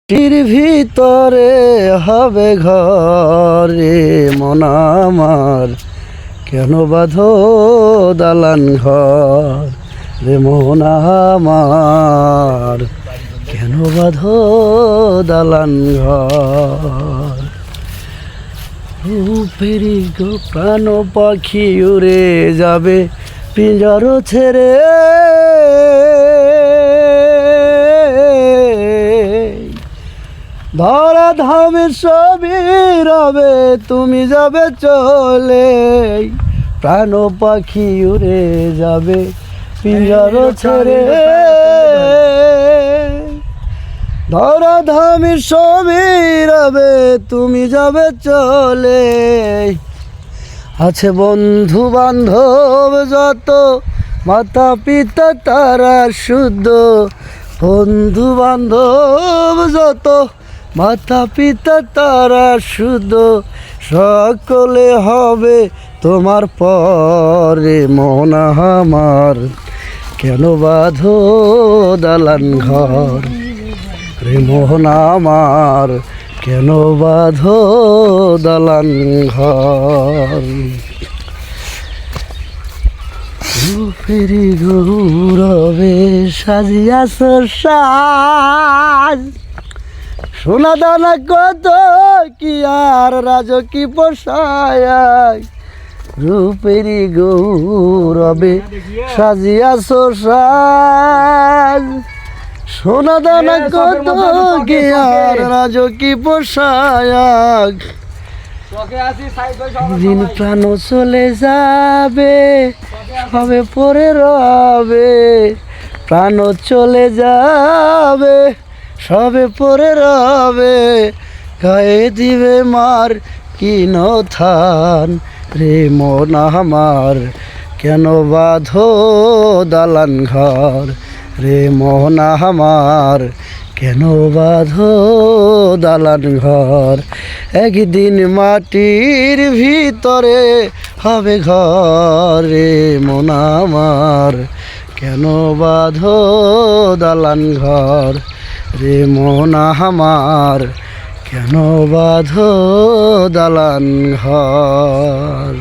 টির ভিতরে হবে ঘরে মন আমার, কেন বাঁধো দালান ঘর রে মন আমার, কেন বাঁধো দালান ঘর। রূপেরি গো প্রাণ পাখি উড়ে যাবে পিঞ্জর ছেড়ে, ধরা ধামের সবই রবে তুমি যাবে চলে, প্রাণ পাখি উড়ে যাবে পিঞ্জর ছেড়ে। ধরা ধামের সবই রবে তুমি যাবে চলে, আছে বন্ধু বান্ধব যত মাতা পিতা তারা শুদ্ধ, বন্ধু বান্ধব যত মাতা পিতা তারা শুদ্ধ, সকলে হবে তোমার পরে মন আমার, কেন বাঁধো দালান ঘর রে মন আমার, কেন বাঁধো দালান ঘর। রূপেরি গৌরবে সাজিয়াছ সাজ, সোনা দানা কত কি আর রাজকি পোষায়, রূপেরি গৌরবে সাজিয়াছ সাজ, সোনা দানা কত কি আর রাজকি পোষায়। দিন প্রাণ চলে যাবে সবে পরে রবে, প্রাণ চলে যাবে সবে পরে রবে, গায়ে দিবে মার কিন থান রে মন আমার, কেন বাঁধো দালান ঘর রে মন আমার, কেন বাঁধো দালান ঘর। একদিন মাটির ভিতরে হবে ঘর রে মন আমার, কেন বাঁধো দালান ঘর রে মন আমার, কেন বাঁধো দালান ঘর।